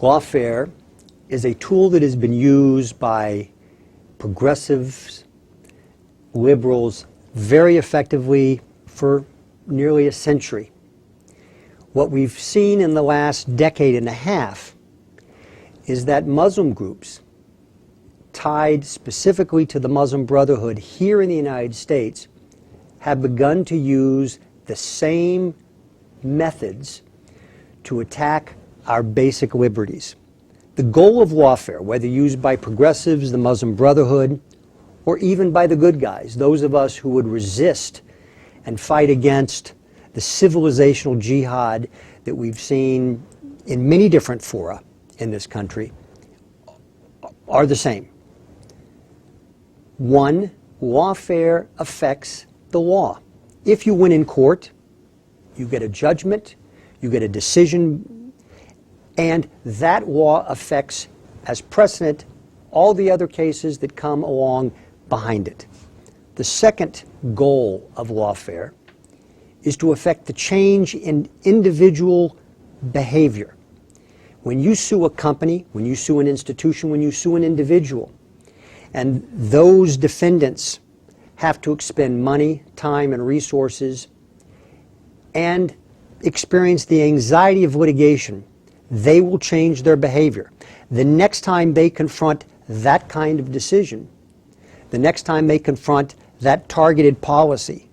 Lawfare is a tool that has been used by progressives, liberals, very effectively for nearly a century. What we've seen in the last decade and a half is that Muslim groups tied specifically to the Muslim Brotherhood here in the United States have begun to use the same methods to attack our basic liberties. The goal of lawfare, whether used by progressives, the Muslim Brotherhood, or even by the good guys, those of us who would resist and fight against the civilizational jihad that we've seen in many different fora in this country, are the same. One, lawfare affects the law. If you win in court, you get a judgment, you get a decision, and that law affects, as precedent, all the other cases that come along behind it. The second goal of lawfare is to affect the change in individual behavior. When you sue a company, when you sue an institution, when you sue an individual, and those defendants have to expend money, time, and resources and experience the anxiety of litigation, they will change their behavior. The next time they confront that kind of decision, the next time they confront that targeted policy,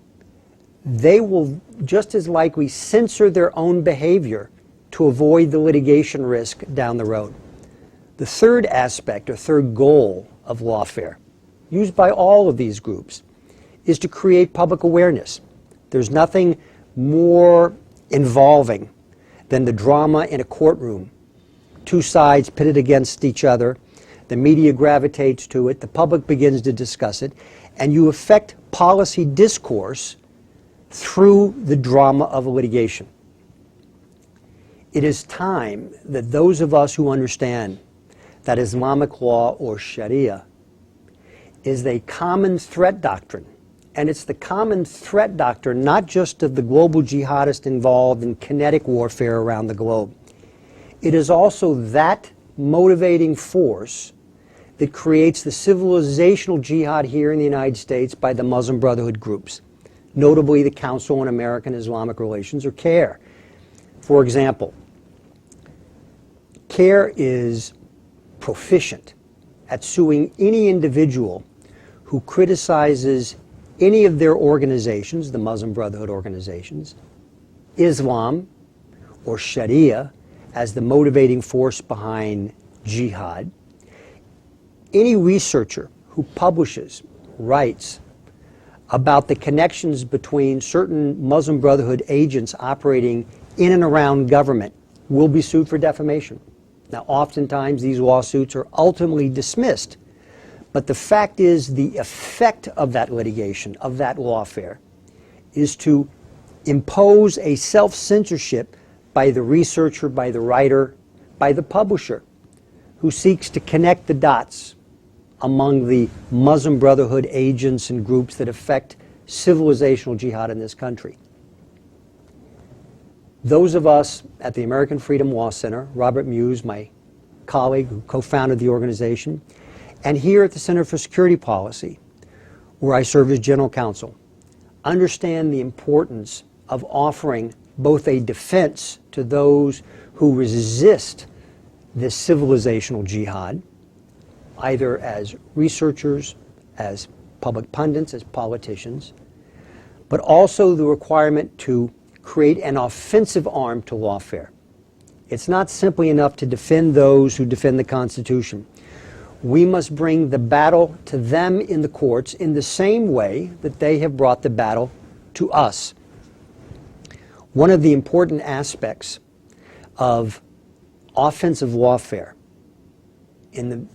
they will just as likely censor their own behavior to avoid the litigation risk down the road. The third aspect or third goal of lawfare, used by all of these groups, is to create public awareness. There's nothing more involving than the drama in a courtroom. Two sides pitted against each other, the media gravitates to it, the public begins to discuss it, and you affect policy discourse through the drama of litigation. It is time that those of us who understand that Islamic law, or shariah, is a common threat doctrine, and it's the common threat doctrine not just of the global jihadists involved in kinetic warfare around the globe. It is also that motivating force that creates the civilizational jihad here in the United States by the Muslim Brotherhood groups, notably the Council on American Islamic Relations, or CAIR. For example, CAIR is proficient at suing any individual who criticizes any of their organizations, the Muslim Brotherhood organizations, Islam or Sharia as the motivating force behind jihad. Any researcher who publishes, writes about the connections between certain Muslim Brotherhood agents operating in and around government will be sued for defamation. Now, oftentimes these lawsuits are ultimately dismissed, but the fact is the effect of that litigation, of that lawfare, is to impose a self-censorship by the researcher, by the writer, by the publisher, who seeks to connect the dots among the Muslim Brotherhood agents and groups that affect civilizational jihad in this country. Those of us at the American Freedom Law Center, Robert Muse, my colleague who co-founded the organization, and here at the Center for Security Policy, where I serve as General Counsel, understand the importance of offering both a defense to those who resist this civilizational jihad, either as researchers, as public pundits, as politicians, but also the requirement to create an offensive arm to lawfare. It's not simply enough to defend those who defend the Constitution. We must bring the battle to them in the courts in the same way that they have brought the battle to us. One of the important aspects of offensive lawfare in the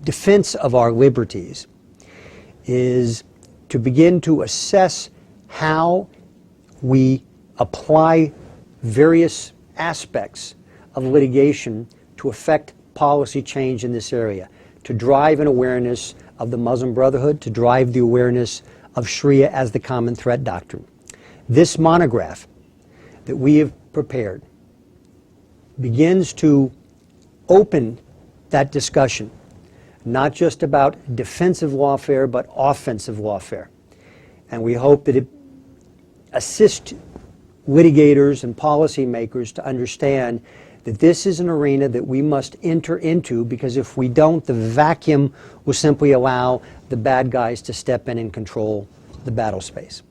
defense of our liberties is to begin to assess how we apply various aspects of litigation to affect policy change in this area, to drive an awareness of the Muslim Brotherhood, to drive the awareness of Sharia as the common threat doctrine. This monograph that we have prepared begins to open that discussion, not just about defensive lawfare, but offensive lawfare. And we hope that it assists litigators and policymakers to understand that this is an arena that we must enter into, because if we don't, the vacuum will simply allow the bad guys to step in and control the battle space.